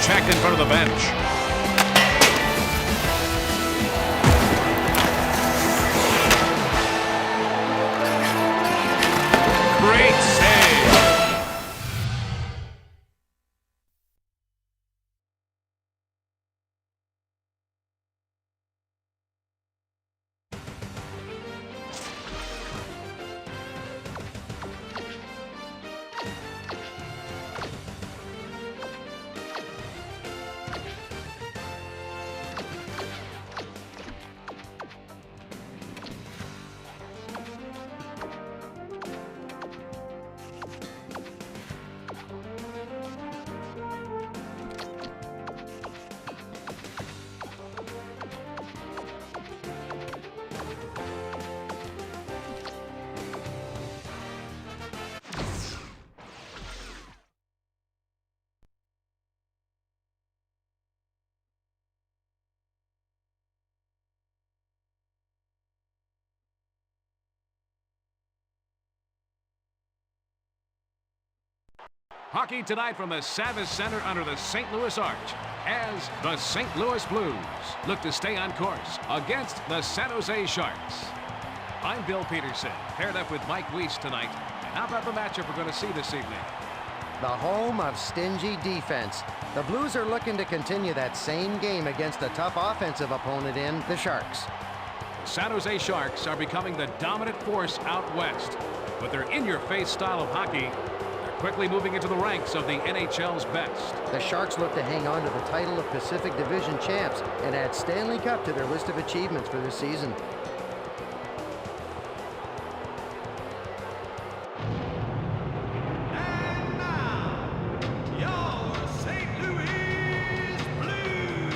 checked in front of the bench. Great save. Hockey tonight from the Savvis Center under the St. Louis Arch as the St. Louis Blues look to stay on course against the San Jose Sharks. I'm Bill Peterson, paired up with Mike Weiss tonight. And how about the matchup we're going to see this evening? The home of stingy defense. The Blues are looking to continue that same game against a tough offensive opponent in the Sharks. The San Jose Sharks are becoming the dominant force out west, but their in-your-face style of hockey quickly moving into the ranks of the NHL's best. The Sharks look to hang on to the title of Pacific Division champs and add Stanley Cup to their list of achievements for this season. And now, your St. Louis Blues.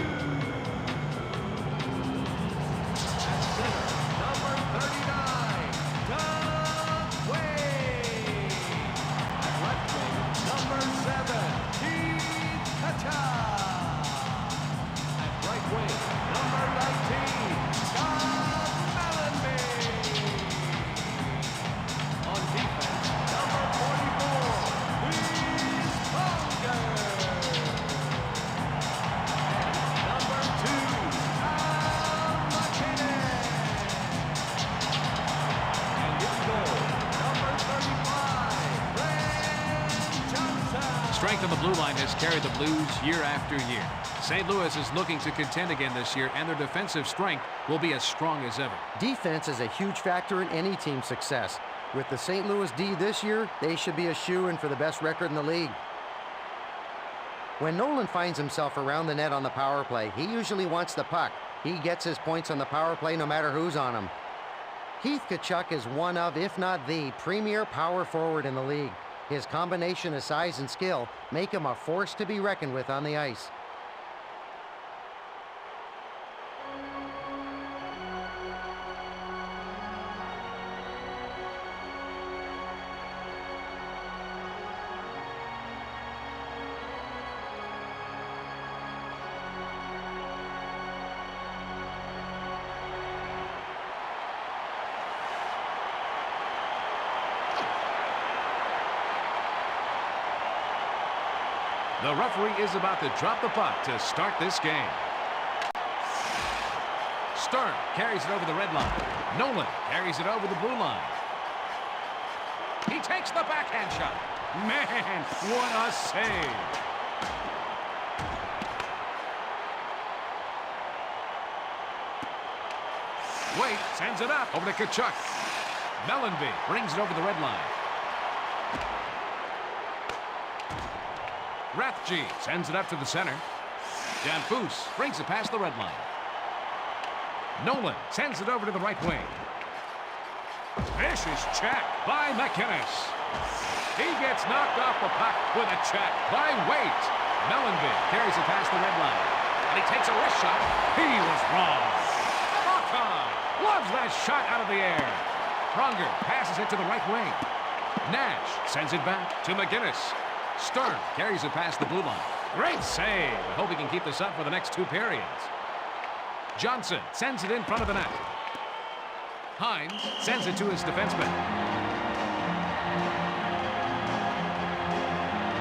At center, number 39, Doug Wade. Left wing, number 7, Keith Kacha. At right wing, number 19, Scott Mellenby. On defense, number 44, Luis Unger. And number 2, Al McKinnon. And in goal, number 35, Brent Johnson. Strength on the blue line has carried the Blues year after year. St. Louis is looking to contend again this year, and their defensive strength will be as strong as ever. Defense is a huge factor in any team's success. With the St. Louis D this year, they should be a shoo-in for the best record in the league. When Nolan finds himself around the net on the power play, he usually wants the puck. He gets his points on the power play no matter who's on him. Keith Tkachuk is one of, if not the, premier power forward in the league. His combination of size and skill make him a force to be reckoned with on the ice. The referee is about to drop the puck to start this game. Stern carries it over the red line. Nolan carries it over the blue line. He takes the backhand shot. Man, what a save. Wade sends it up over to Tkachuk. Mellenby brings it over the red line. Rathje sends it up to the center. Janfus brings it past the red line. Nolan sends it over to the right wing. Vicious check by McInnes. He gets knocked off the puck with a check by Wade. Mellenby carries it past the red line. And he takes a wrist shot. He was wrong. Hawkeye loves that shot out of the air. Pronger passes it to the right wing. Nash sends it back to McInnes. Stern carries it past the blue line. Great save. I hope he can keep this up for the next 2 periods. Johnson sends it in front of the net. Hines sends it to his defenseman.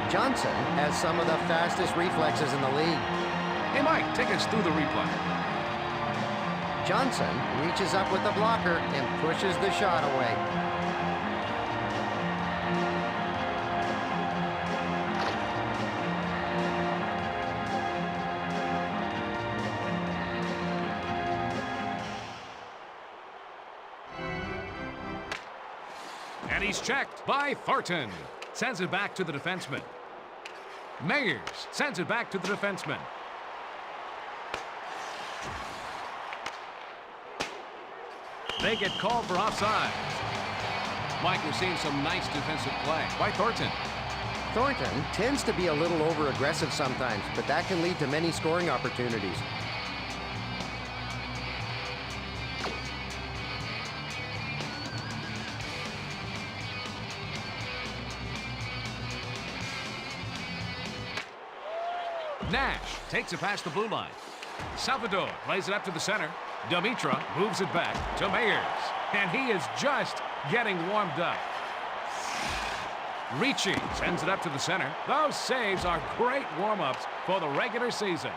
Johnson has some of the fastest reflexes in the league. Hey, Mike, take us through the replay. Johnson reaches up with the blocker and pushes the shot away. And he's checked by Thornton. Sends it back to the defenseman. Mayers sends it back to the defenseman. They get called for offside. Mike, we're seeing some nice defensive play by Thornton. Thornton tends to be a little over-aggressive sometimes, but that can lead to many scoring opportunities. Nash takes it past the blue line. Salvador plays it up to the center. Dimitra moves it back to Mayers. And he is just getting warmed up. Ricci sends it up to the center. Those saves are great warm-ups for the regular season.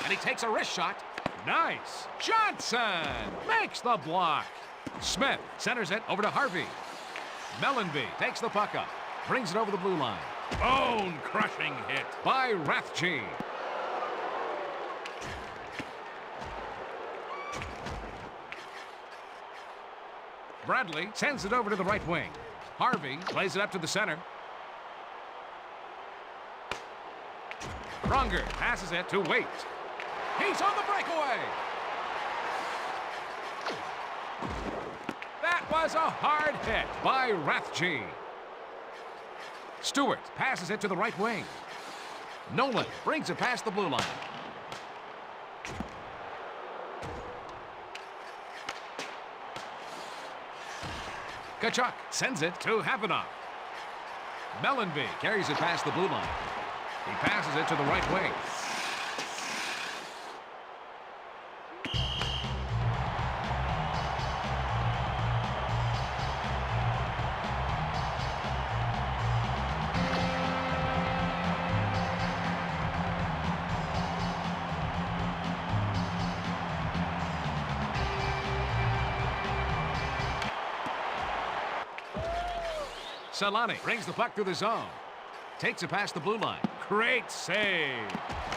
And he takes a wrist shot. Nice. Johnson makes the block. Smith centers it over to Harvey. Mellenby takes the puck up. Brings it over the blue line. Bone-crushing hit by Rathje. Bradley sends it over to the right wing. Harvey plays it up to the center. Pronger passes it to Waite. He's on the breakaway. That was a hard hit by Rathje. Stewart passes it to the right wing. Nolan brings it past the blue line. Kachuk sends it to Havanoff. Mellenby carries it past the blue line. He passes it to the right wing. Solani brings the puck through the zone. Takes it past the blue line. Great save.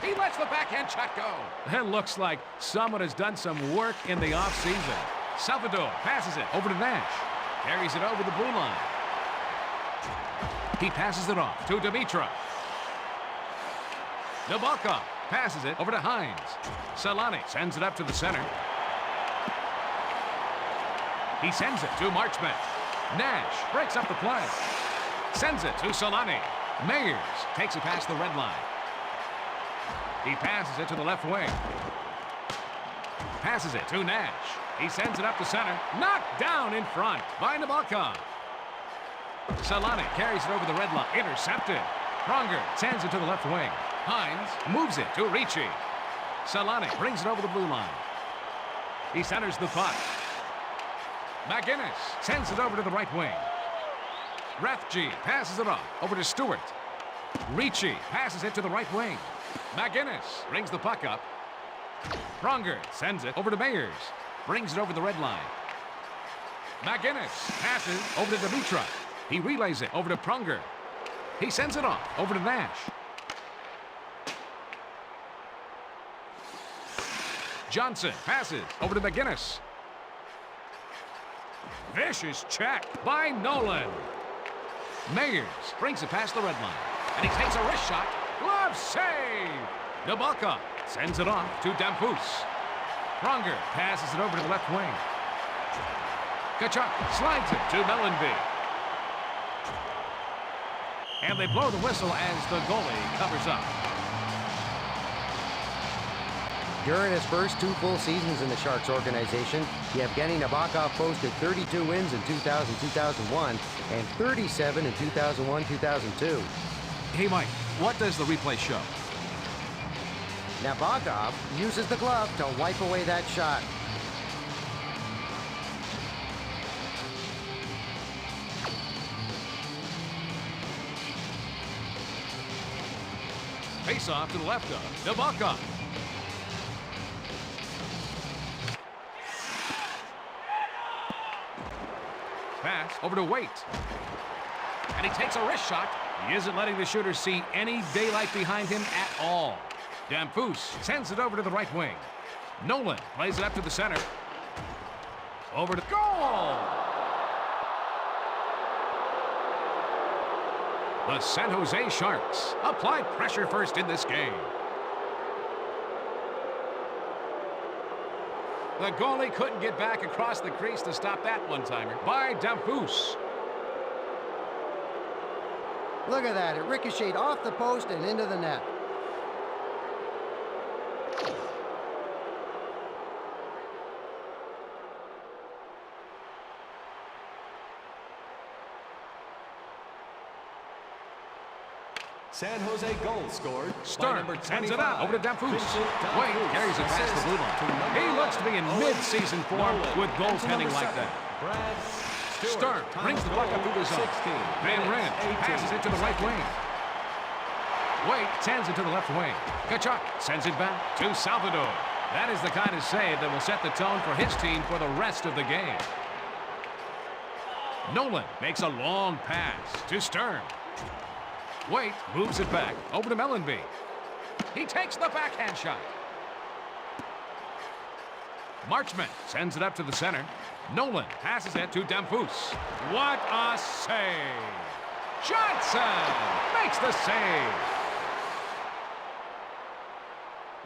He lets the backhand shot go. It looks like someone has done some work in the offseason. Salvador passes it over to Nash. Carries it over the blue line. He passes it off to Dimitra. Nabokov passes it over to Hines. Solani sends it up to the center. He sends it to Marchment. Nash breaks up the play. Sends it to Solani. Mayers takes it past the red line. He passes it to the left wing. Passes it to Nash. He sends it up the center. Knocked down in front by Nabokov. Solani carries it over the red line. Intercepted. Pronger sends it to the left wing. Hines moves it to Ricci. Solani brings it over the blue line. He centers the puck. McGinnis sends it over to the right wing. Rathje passes it off over to Stewart. Ricci passes it to the right wing. McGinnis brings the puck up. Pronger sends it over to Mayers. Brings it over the red line. McGinnis passes over to Dimitra. He relays it over to Pronger. He sends it off over to Nash. Johnson passes over to McGinnis. Vicious check by Nolan. Mayers brings it past the red line. And he takes a wrist shot. Glove save. Nabokov sends it off to Dampus. Pronger passes it over to the left wing. Kachuk slides it to Mellenby. And they blow the whistle as the goalie covers up. During his first 2 full seasons in the Sharks organization, Yevgeny Nabokov posted 32 wins in 2000-2001 and 37 in 2001-2002. Hey, Mike, what does the replay show? Nabokov uses the glove to wipe away that shot. Face off to the left of Nabokov. Pass over to Waite. And he takes a wrist shot. He isn't letting the shooter see any daylight behind him at all. Damphousse sends it over to the right wing. Nolan plays it up to the center. Over to goal! The San Jose Sharks applied pressure first in this game. The goalie couldn't get back across the crease to stop that one-timer by Damphousse. Look at that. It ricocheted off the post and into the net. San Jose goal scored. Stern sends it out over to Damphousse. Wade carries it past the blue line. He looks to be in mid-season form with goaltending like that. Stern brings the puck up through the zone. Van Ryn passes it to the right wing. Wade sends it to the left wing. Tkachuk sends it back to Salvador. That is the kind of save that will set the tone for his team for the rest of the game. Nolan makes a long pass to Stern. Waite moves it back over to Mellenby. He takes the backhand shot. Marchment sends it up to the center. Nolan passes it to Damphousse. What a save! Johnson makes the save.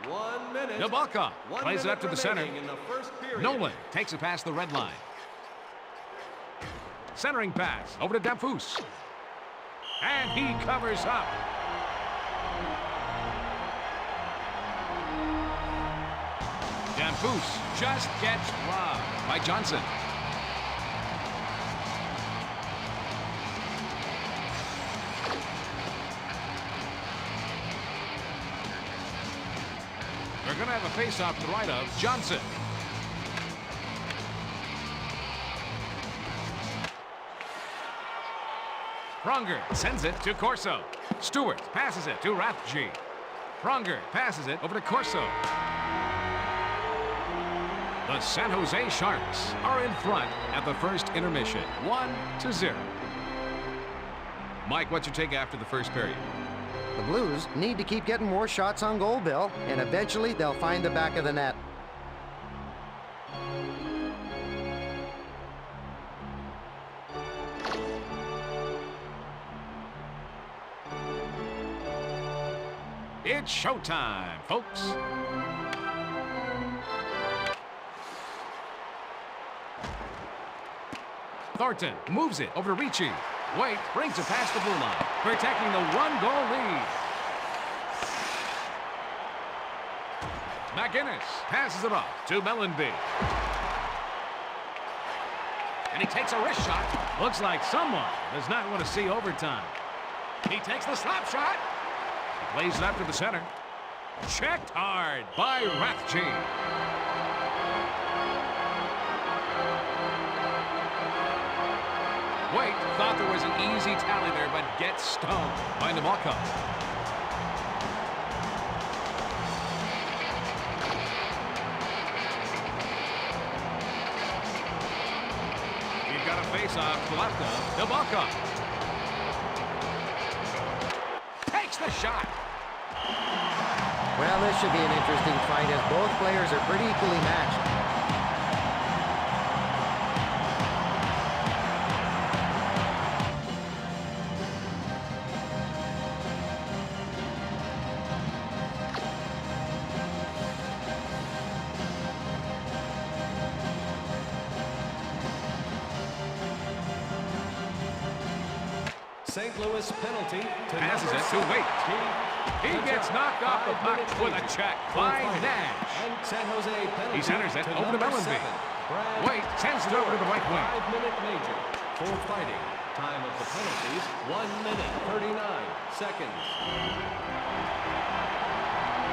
1 minute. Nabokov plays it up to the center. In the first period. Nolan takes it past the red line. Centering pass over to Damphousse. And he covers up. Damphousse just gets robbed by Johnson. They're going to have a face-off to the right of Johnson. Pronger sends it to Corso. Stewart passes it to Rathje. Pronger passes it over to Corso. The San Jose Sharks are in front at the first intermission, 1-0. Mike, what's your take after the first period? The Blues need to keep getting more shots on goal, Bill, and eventually they'll find the back of the net. It's showtime, folks. Thornton moves it over to Ricci. Waite brings it past the blue line, protecting the one-goal lead. McInnes passes it off to Mellenby. And he takes a wrist shot. Looks like someone does not want to see overtime. He takes the slap shot. He plays it up to the center. Checked hard by Rathje. Waite thought there was an easy tally there, but gets stoned by Nabokov. He's got a face-off to the left of Nabokov. Takes the shot. Well, this should be an interesting fight as both players are pretty equally matched. St. Louis penalty to Passes number it to 7. Waite. He gets knocked off the puck with a check by Nash. And San Jose penalty He centers it to over to number Mellenby. 7, Brad Waite sends it over to the right wing. 5-minute major for fighting. Time of the penalties, 1 minute, 39 seconds.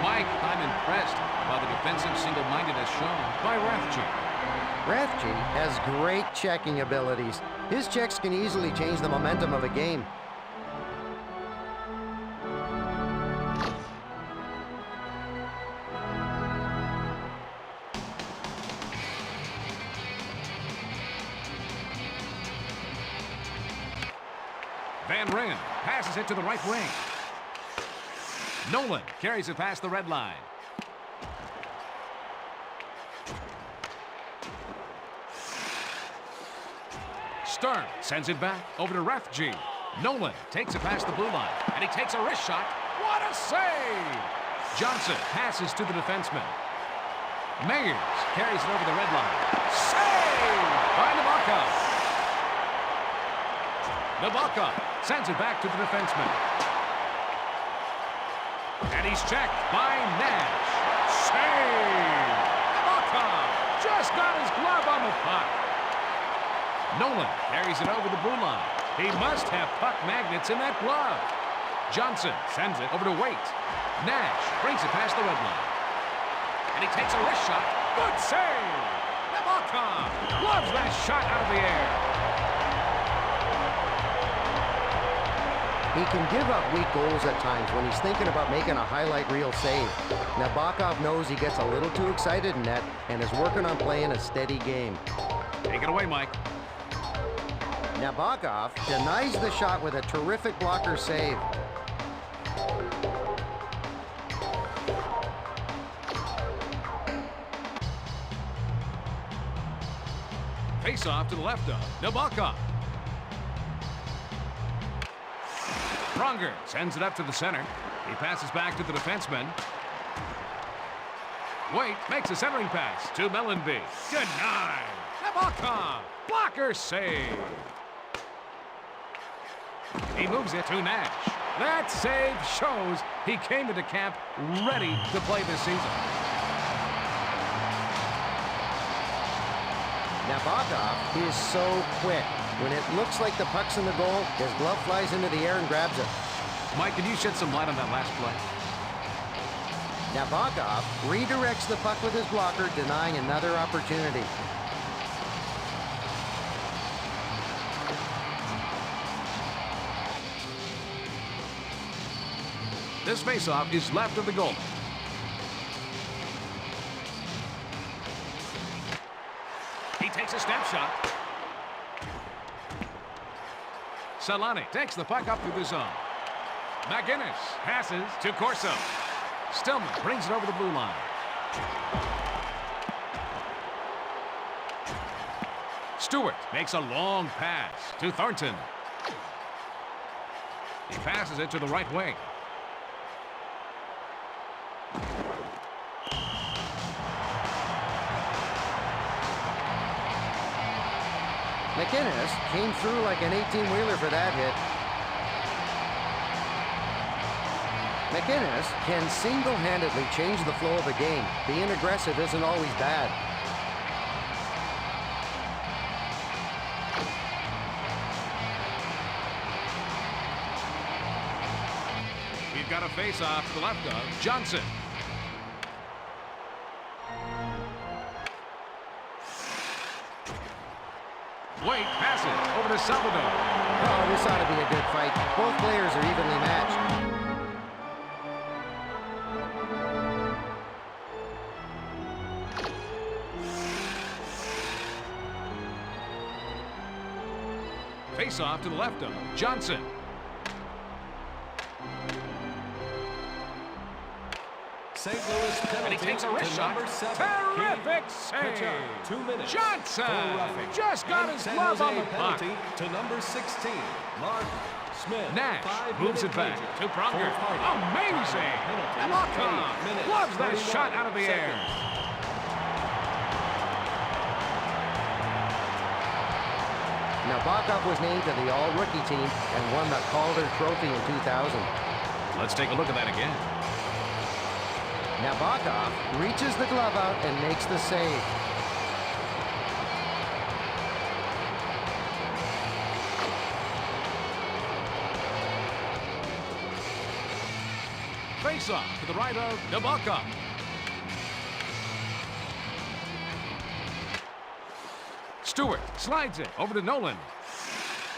Mike, I'm impressed by the defensive single-mindedness shown by Rathje. Rathje has great checking abilities. His checks can easily change the momentum of a game. Van Ryn passes it to the right wing. Nolan carries it past the red line. Stern sends it back over to Rathje. Nolan takes it past the blue line, and he takes a wrist shot. What a save! Johnson passes to the defenseman. Meyers carries it over the red line. Save by Nabokov. Nabokov sends it back to the defenseman. And he's checked by Nash. Save! Nabokov just got his glove on the puck. Nolan carries it over the blue line. He must have puck magnets in that glove. Johnson sends it over to Waite. Nash brings it past the red line. And he takes a wrist shot. Good save! Nabokov gloves that shot out of the air. He can give up weak goals at times when he's thinking about making a highlight reel save. Nabokov knows he gets a little too excited in net and is working on playing a steady game. Take it away, Mike. Nabokov denies the shot with a terrific blocker save. Face off to the left of Nabokov. Pronger sends it up to the center. He passes back to the defenseman. Waite makes a centering pass to Mellenby. Denied. Nabokov. Blocker save. He moves it to Nash. That save shows he came into camp ready to play this season. Nabokov is so quick. When it looks like the puck's in the goal, his glove flies into the air and grabs it. Mike, can you shed some light on that last play? Nabokov redirects the puck with his blocker, denying another opportunity. This faceoff is left of the goal. He takes a step shot. Solani takes the puck up through the zone. McGinnis passes to Corso. Stillman brings it over the blue line. Stewart makes a long pass to Thornton. He passes it to the right wing. McGinnis came through like an 18-wheeler for that hit. McGinnis can single-handedly change the flow of a game. Being aggressive isn't always bad. We've got a face-off to the left of Johnson. Waite passes over to Salvador. Oh, this ought to be a good fight. Both players are evenly matched. Face-off to the left of Johnson. St. Louis penalty And he takes a wrist to shot. number 7. Terrific Pitch save. out, 2 minutes. Johnson for roughing. just got And his San glove on Jose the puck. penalty to number 16, Mark Smith. Nash 5-minute moves it back major to Pronger. for fighting. Amazing. Penalty, Nabokov 8 minutes, gloves that 39 shot out of the air. seconds. Nabokov was named to the All-Rookie team and won the Calder Trophy in 2000. Let's take a look at that again. Nabokov reaches the glove out and makes the save. Face-off to the right of Nabokov. Stewart slides it over to Nolan.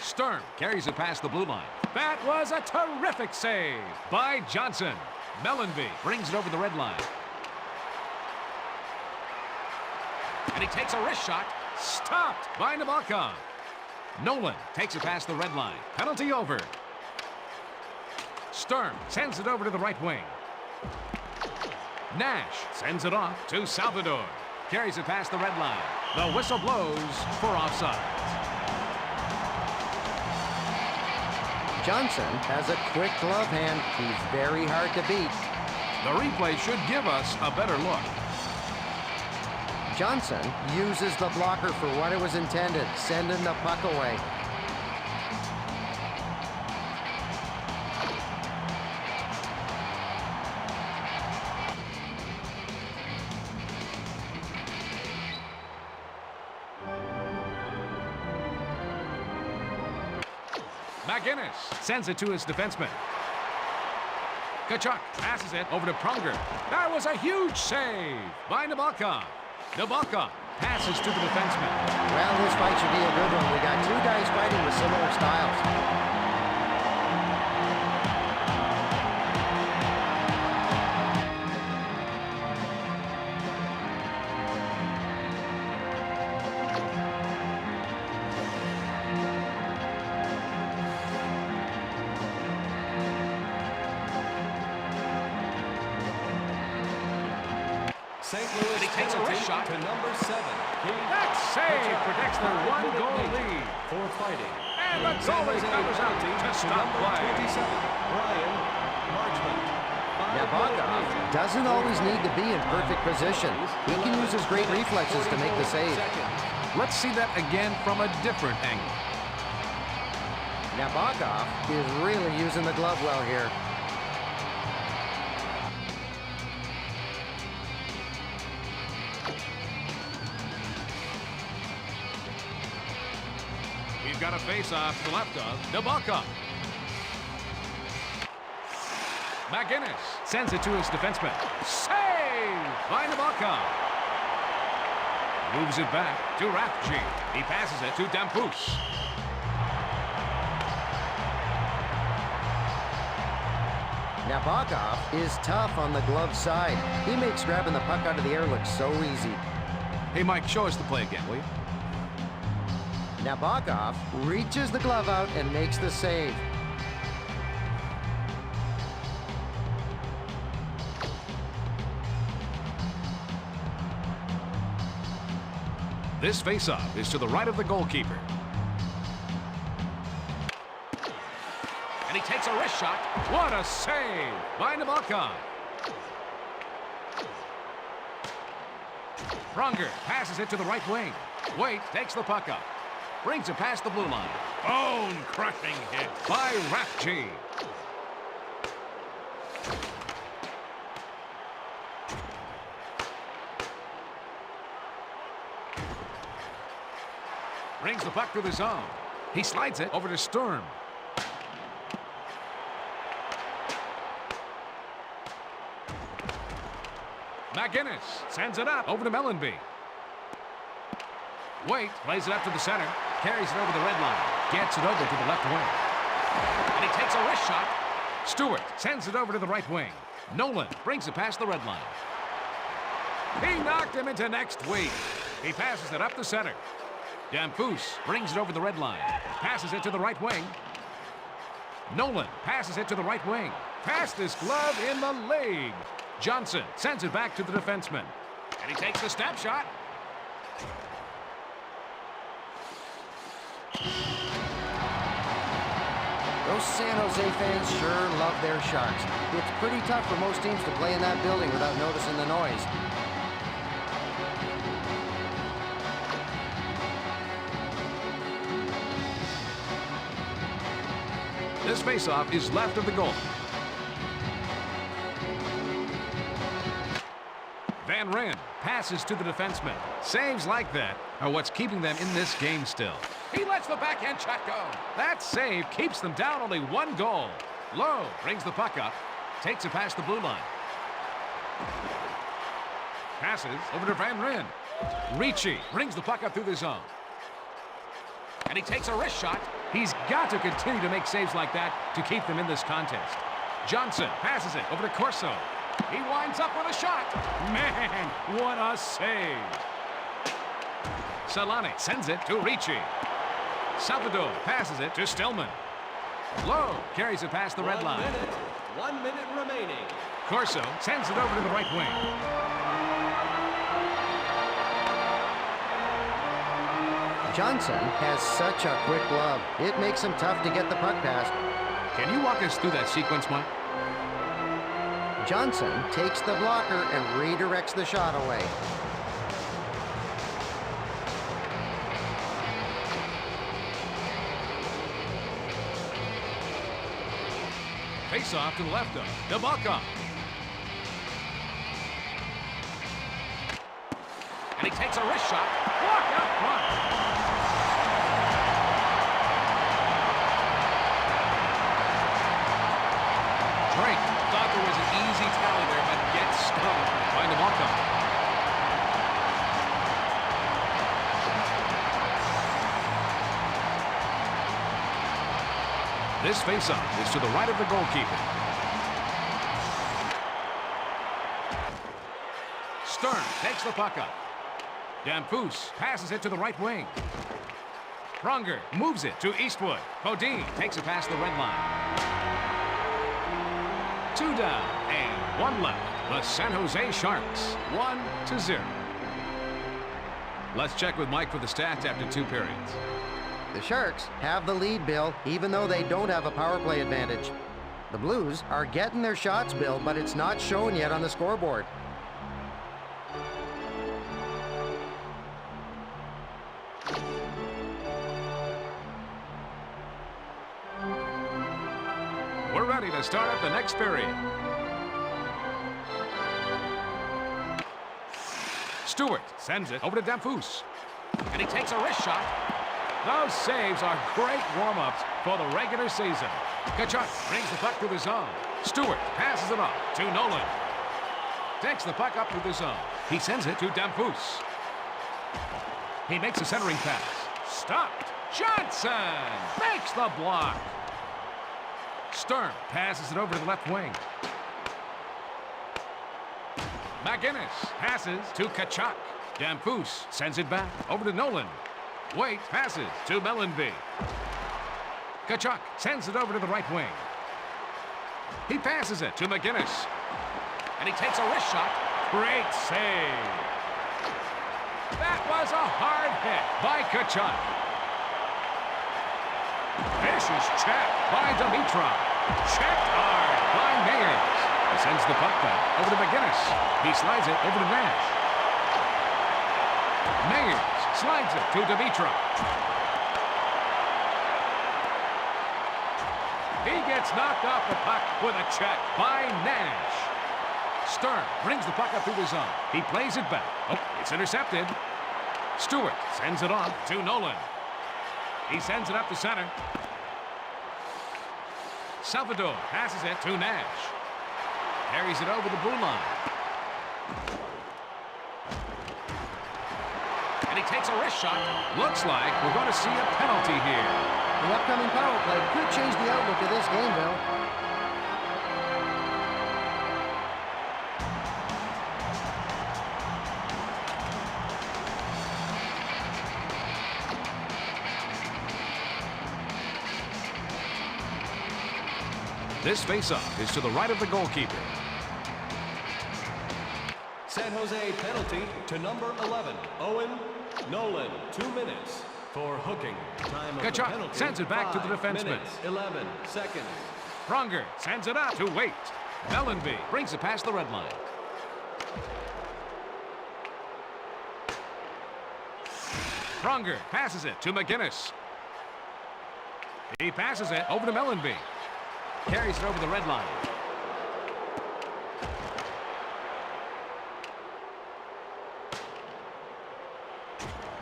Sturm carries it past the blue line. That was a terrific save by Johnson. Mellenby brings it over the red line. And he takes a wrist shot. Stopped by Nabokov. Nolan takes it past the red line. Penalty over. Sturm sends it over to the right wing. Nash sends it off to Salvador. Carries it past the red line. The whistle blows for offside. Johnson has a quick glove hand. He's very hard to beat. The replay should give us a better look. Johnson uses the blocker for what it was intended, sending the puck away. McGinnis sends it to his defenseman. Tkachuk passes it over to Pronger. That was a huge save by Nabokov. Nabokov passes to the defenseman. Well, this fight should be a good one. We got two guys fighting with similar styles. St. Louis He takes a wrist shot. to number 7. That save protects their one-goal lead. For fighting. And the goalie covers out to stop play. 27, Brian Marchment. Nabokov doesn't always need to be in perfect position. He can use his great reflexes to make the save. Let's see that again from a different angle. Nabokov is really using the glove well here. We've got a face-off to the left of Nabokov. McGinnis sends it to his defenseman. Save by Nabokov. Moves it back to Rathje. He passes it to Dampus. Nabokov is tough on the glove side. He makes grabbing the puck out of the air look so easy. Hey, Mike, show us the play again, will you? Nabokov reaches the glove out and makes the save. This faceoff is to the right of the goalkeeper. And he takes a wrist shot. What a save by Nabokov. Pronger passes it to the right wing. Waite takes the puck up. Brings it past the blue line. Bone-crushing hit by Rathje. Brings the puck to the zone. He slides it over to Sturm. McGinnis sends it up over to Mellenby. Waite plays it up to the center. Carries it over the red line. Gets it over to the left wing. And he takes a wrist shot. Stewart sends it over to the right wing. Nolan brings it past the red line. He knocked him into next week. He passes it up the center. Dampus brings it over the red line. Passes it to the right wing. Nolan passes it to the right wing. Fastest glove in the league. Johnson sends it back to the defenseman. And he takes the snap shot. Those San Jose fans sure love their Sharks. It's pretty tough for most teams to play in that building without noticing the noise. faceoff is left of the goal. Van Ryn passes to the defenseman. Saves like that are what's keeping them in this game still. He lets the backhand shot go. That save keeps them down only 1 goal. Lowe brings the puck up, takes it past the blue line. Passes over to Van Ryn. Ricci brings the puck up through the zone. And he takes a wrist shot. He's got to continue to make saves like that to keep them in this contest. Johnson passes it over to Corso. He winds up with a shot. Man, what a save. Solani sends it to Ricci. Salvador passes it to Stillman. Lowe carries it past the red line. 1 minute remaining. Corso sends it over to the right wing. Johnson has such a quick glove. It makes him tough to get the puck past. Can you walk us through that sequence, Mike? Johnson takes the blocker and redirects the shot away. Face off to the left of Nabokov. And he takes a wrist shot. Blocked out front. Drake thought there was an easy tally there, but gets stunned by Nabokov. This faceoff is to the right of the goalkeeper. Stern takes the puck up. Damphousse passes it to the right wing. Pronger moves it to Eastwood. Bodine takes it past the red line. 2 down and 1 left. The San Jose Sharks, 1-0. Let's check with Mike for the stats after 2 periods. The Sharks have the lead, Bill, even though they don't have a power play advantage. The Blues are getting their shots, Bill, but it's not shown yet on the scoreboard. We're ready to start up the next period. Stewart sends it over to Damphousse. And he takes a wrist shot. Those saves are great warm-ups for the regular season. Kachuk brings the puck to the zone. Stewart passes it off to Nolan. Takes the puck up to the zone. He sends it to Damphousse. He makes a centering pass. Stopped. Johnson makes the block. Stern passes it over to the left wing. McGinnis passes to Kachuk. Damphousse sends it back over to Nolan. Waite passes to Mellenby. Kachuk sends it over to the right wing. He passes it to McGinnis. And he takes a wrist shot. Great save. That was a hard hit by Kachuk. Vicious check by Dimitrov. Checked hard by Mayers. He sends the puck back over to McGinnis. He slides it over to Nash. Mayers slides it to Dimitrov. He gets knocked off the puck with a check by Nash. Stern brings the puck up through the zone. He plays it back. Oh, it's intercepted. Stewart sends it off to Nolan. He sends it up to center. Salvador passes it to Nash. Carries it over the blue line. And he takes a wrist shot. Looks like we're going to see a penalty here. The upcoming power play could change the outlook of this game, Bill. This faceoff is to the right of the goalkeeper. San Jose penalty to number 11, Owen Nolan. 2 minutes for hooking. Time of the Kachuk penalty, sends it back to the 5 defenseman. minutes, 11 seconds. Pronger sends it out to Waite. Mellenby brings it past the red line. Pronger passes it to McGinnis. He passes it over to Mellenby. Carries it over the red line.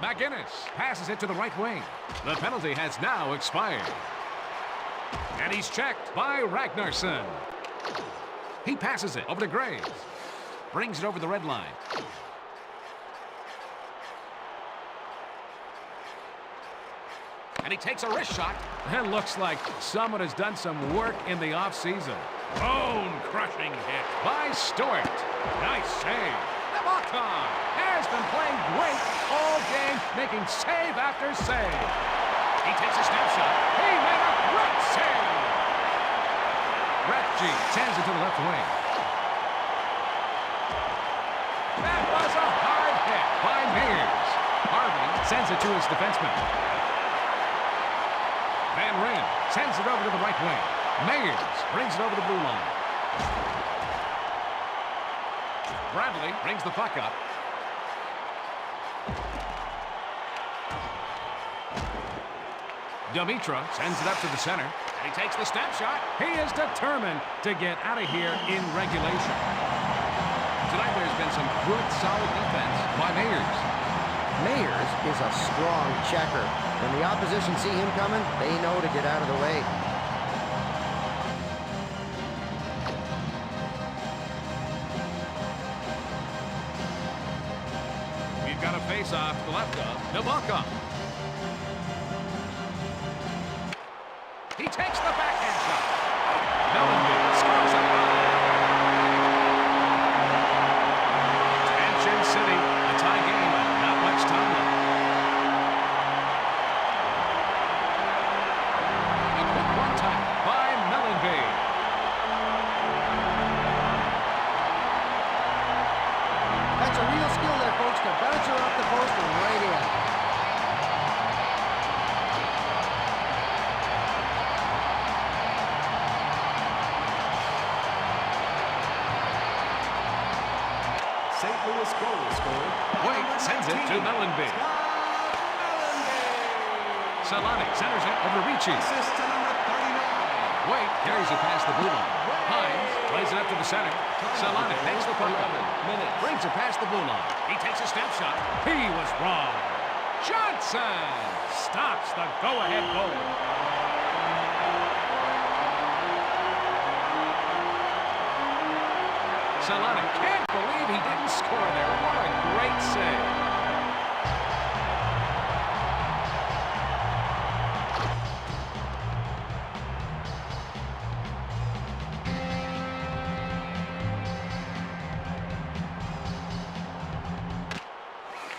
McInnes passes it to the right wing. The penalty has now expired. And he's checked by Ragnarsson. He passes it over to Graves. Brings it over the red line. And he takes a wrist shot. It looks like someone has done some work in the offseason. Bone-crushing hit by Stewart. Nice save. Nabokov has been playing great all game, making save after save. He takes a snapshot. He made a great save. Retchie sends it to the left wing. That was a hard hit by Mears. Harvey sends it to his defenseman. Van Ryn sends it over to the right wing. Mears brings it over the blue line. Bradley brings the puck up. Dimitra sends it up to the center. And he takes the snapshot. He is determined to get out of here in regulation. Tonight there's been some good, solid defense by Mears. Mears is a strong checker. When the opposition see him coming, they know to get out of the way. We've got a face-off to the left of Nabokov. He takes the backhand shot. Mellenby scores it. Tension City, a tie game, and not much time left. A quick one-time by Mellenby. That's a real skill there, folks, to bounce her off the post and right in. St. Louis goal scored. Wait sends it to Mellenby. Solani centers it over Ricci. Assist to number 39. Wait carries it past the blue line. Hines plays it up to the center. Solani takes the puck up. Brings it past the blue line. He takes a snapshot. He was wrong. Johnson stops the go-ahead goal. Solani can't believe he didn't score there. What a great save.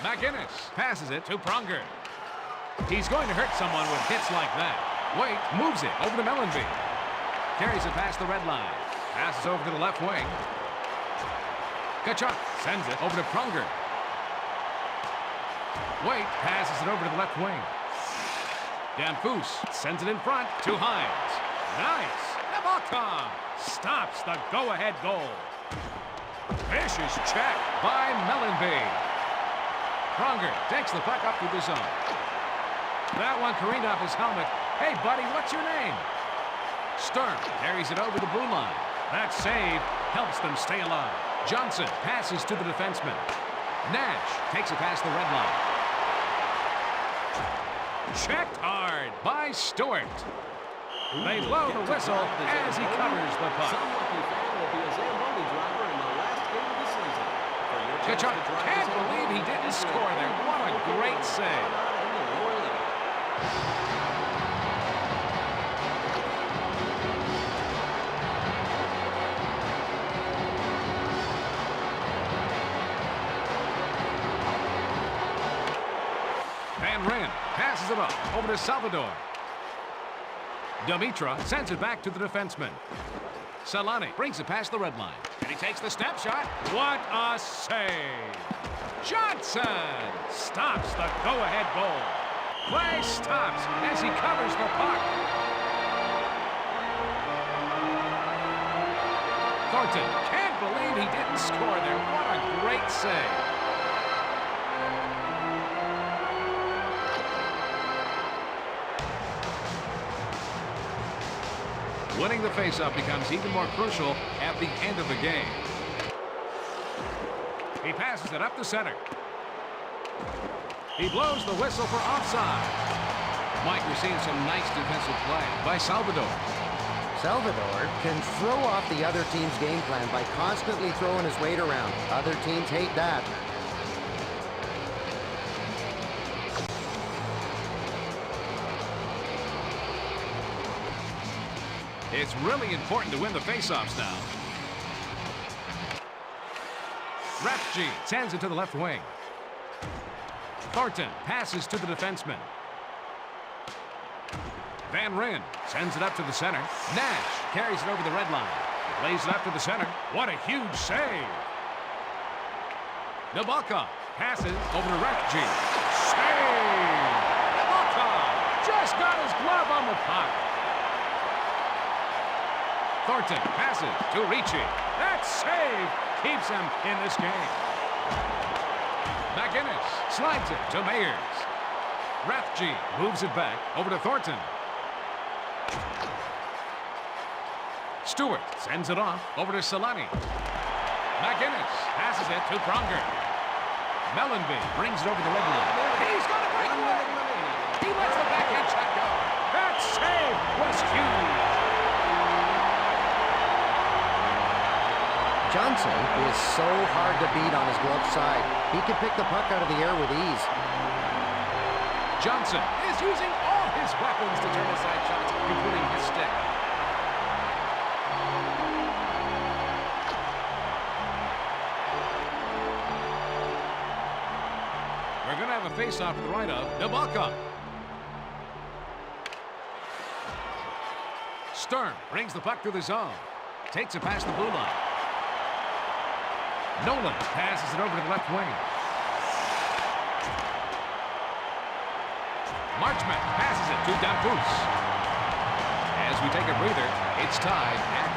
McInnes passes it to Pronger. He's going to hurt someone with hits like that. Wait moves it over to Mellenby. Carries it past the red line. Passes over to the left wing. Kachuk sends it over to Pronger. Wait passes it over to the left wing. Danfus sends it in front to Hines. Nice. Nabokov stops the go-ahead goal. Vicious check by Mellenby. Pronger takes the puck up to the zone. That one careened off his helmet. Hey, buddy, what's your name? Sturm carries it over the blue line. That save helps them stay alive. Johnson passes to the defenseman. Nash takes it past the red line. Checked hard by Stewart. They blow the whistle as he covers the puck. Kachuk can't believe he didn't score there. What a great save. Van Ryn passes it up over to Salvador. Dimitra sends it back to the defenseman. Solani brings it past the red line. And he takes the snapshot. What a save. Johnson stops the go-ahead goal. Play stops as he covers the puck. Thornton can't believe he didn't score there. What a great save. Winning the faceoff becomes even more crucial at the end of the game. He passes it up the center. He blows the whistle for offside. Mike, we're seeing some nice defensive play by Salvador. Salvador can throw off the other team's game plan by constantly throwing his weight around. Other teams hate that. It's really important to win the faceoffs now. Refji sends it to the left wing. Thornton passes to the defenseman. Van Ryn sends it up to the center. Nash carries it over the red line. Lays it up to the center. What a huge save. Nabokov passes over to Refji. Save! Nabokov just got his glove on the puck. Thornton passes to Ricci. That save keeps him in this game. McInnes slides it to Mayers. Refji moves it back over to Thornton. Stewart sends it off over to Solani. McInnes passes it to Pronger. Mellenby brings it over the red line. He's got a breakaway. He lets the backhand shot go. That save was huge. Johnson is so hard to beat on his glove side. He can pick the puck out of the air with ease. Johnson is using all his weapons to turn aside shots, including his stick. We're going to have a face-off to the right of Nabokov. Stern brings the puck through the zone. Takes it past the blue line. Nolan passes it over to the left wing. Marchment passes it to Dampus. As we take a breather, it's tied at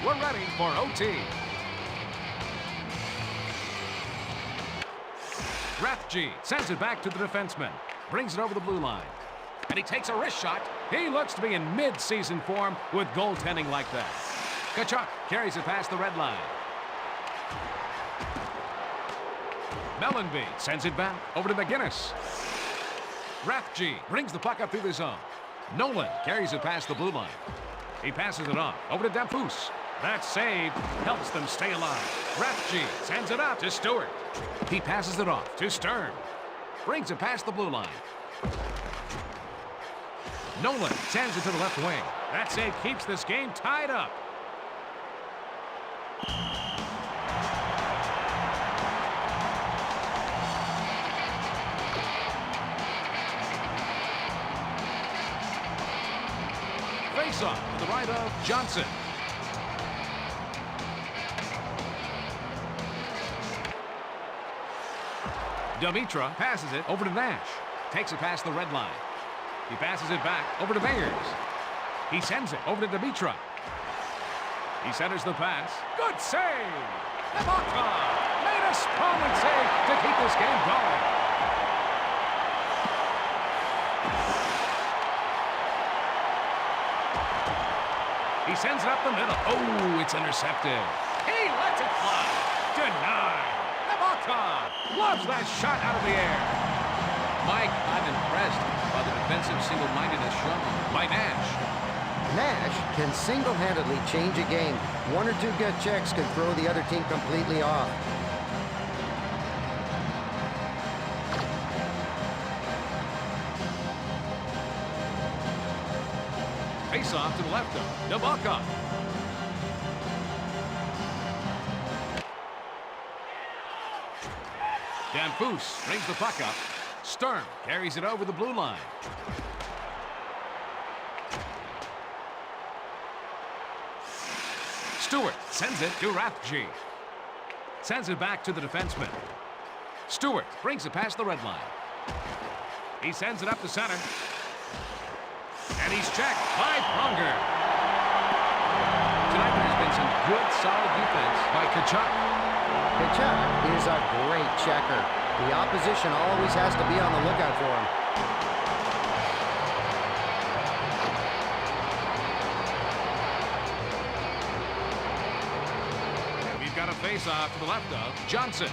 1. We're ready for OT. Refji sends it back to the defenseman. Brings it over the blue line. And he takes a wrist shot. He looks to be in mid-season form with goaltending like that. Tkachuk carries it past the red line. Mellenby sends it back over to McInnes. Refji brings the puck up through the zone. Nolan carries it past the blue line. He passes it on over to Dampus. That save helps them stay alive. Refji sends it up to Stewart. He passes it off to Stern. Brings it past the blue line. Nolan sends it to the left wing. That save keeps this game tied up. Face-off to the right of Johnson. Dimitra passes it over to Nash. Takes it past the red line. He passes it back over to Mayers. He sends it over to Dimitra. He centers the pass. Good save! Nabokov made a sprawling save to keep this game going. He sends it up the middle. Oh, it's intercepted. He lets it fly. Denied. Nabokov loves that shot out of the air. Mike, I'm impressed by the defensive single-mindedness shown by Nash. Nash can single-handedly change a game. One or two gut checks can throw the other team completely off. Face off to the left of Nabokov. Dampus brings the puck up. Stern carries it over the blue line. Stewart sends it to Refji. Sends it back to the defenseman. Stewart brings it past the red line. He sends it up the center. And he's checked by Pronger. Tonight there's been some Good, solid defense by Kachuk. Kachuk is a great checker. The opposition always has to be on the lookout for him. And we've got a face-off to the left of Johnson.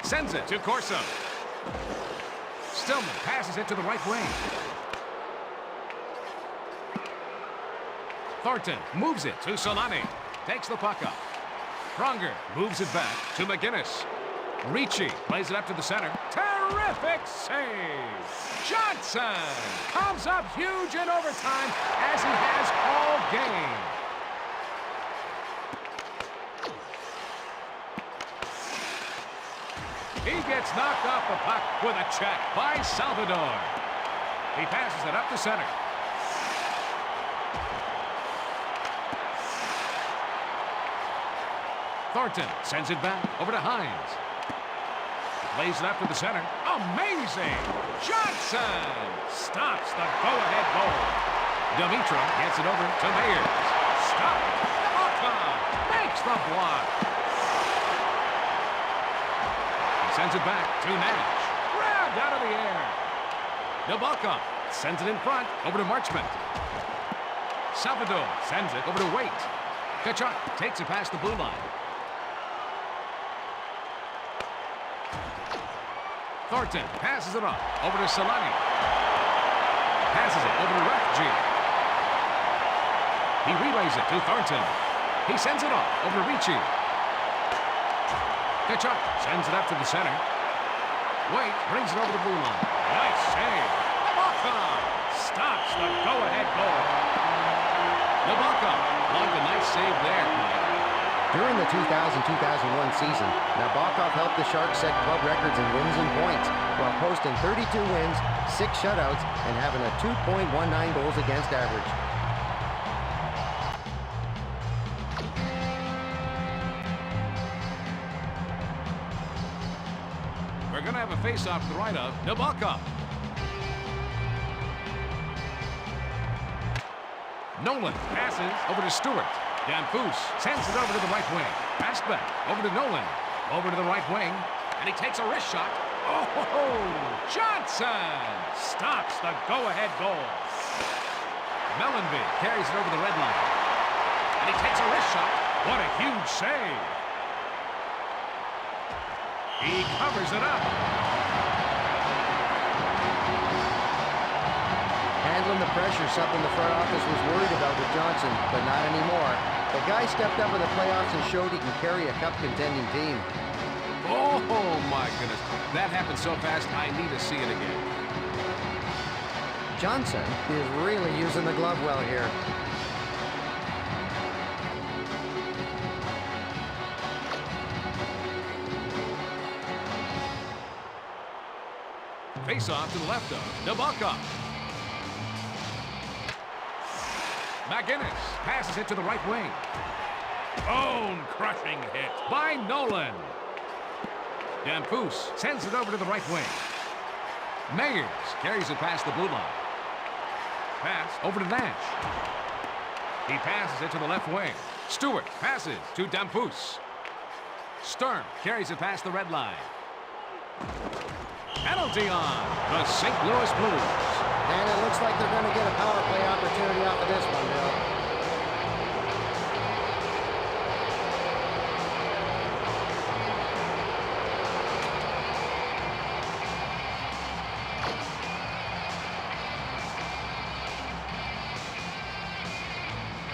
Sends it to Corso. Stillman passes it to the right wing. Thornton moves it to Solani. Takes the puck up. Pronger moves it back to McGinnis. Ricci plays it up to the center. Terrific save! Johnson comes up huge in overtime as he has all game. He gets knocked off the puck with a check by Salvador. He passes it up the center. Thornton sends it back over to Hines. Plays it up to the center. Amazing! Johnson stops the go-ahead goal. Dimitra gets it over to Mayers. Stop. Nabokov makes the block. He sends it back to Nash. Grabbed out of the air. Nabokov sends it in front over to Marchment. Salvador sends it over to Waite. Kachuk takes it past the blue line. Thornton passes it off over to Solani. Passes it over to Refji. He relays it to Thornton. He sends it off over to Ricci. Kachuk sends it up to the center. Waite brings it over the blue line. Nice save. Nabokov stops the go-ahead goal. Nabokov logged a nice save there. During the 2000-2001 season, Nabokov helped the Sharks set club records in wins and points, while posting 32 wins, 6 shutouts, and having a 2.19 goals against average. We're going to have a face-off to the right of Nabokov. Nolan passes over to Stewart. Danfus sends it over to the right wing. Pass back over to Nolan. Over to the right wing. And he takes a wrist shot. Oh, Johnson stops the go-ahead goal. Mellenby carries it over the red line. And he takes a wrist shot. What a huge save. He covers it up. Handling the pressure, something the front office was worried about with Johnson, but not anymore. The guy stepped up in the playoffs and showed he can carry a cup-contending team. Oh, my goodness. That happened so fast, I need to see it again. Johnson is really using the glove well here. Face-off to the left of Nabokov. McGinnis passes it to the right wing. Bone-crushing hit by Nolan. Danfus sends it over to the right wing. Mayers carries it past the blue line. Pass over to Nash. He passes it to the left wing. Stewart passes to Danfus. Sturm carries it past the red line. Penalty on the St. Louis Blues. And it looks like they're going to get a power play opportunity off of this one, Bill.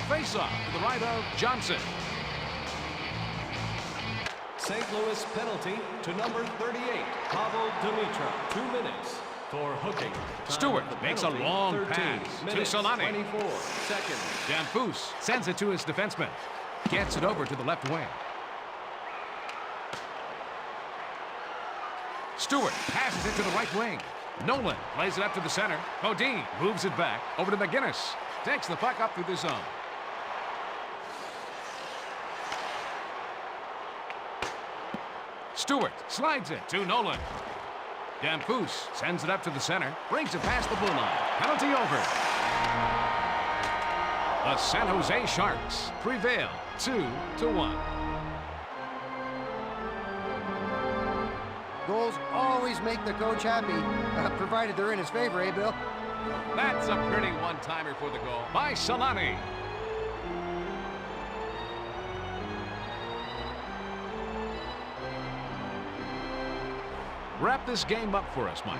Face-off to the right of Johnson. St. Louis penalty to number 38, Pavel Dimitra. 2 minutes for hooking. Stewart makes a long pass to Solani. 24 seconds. Danfus sends it to his defenseman. Gets it over to the left wing. Stewart passes it to the right wing. Nolan plays it up to the center. Bodine moves it back over to McGinnis. Takes the puck up through the zone. Stewart slides it to Nolan. Danfus sends it up to the center. Brings it past the blue line. Penalty over. The San Jose Sharks prevail 2-1. Goals always make the coach happy, provided they're in his favor, eh, Bill? That's a pretty one-timer for the goal by Solani. Wrap this game up for us, Mike.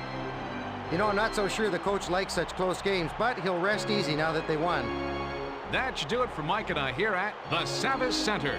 You know, I'm not so sure the coach likes such close games, but he'll rest easy now that they won. That should do it for Mike and I here at the Savvis Center.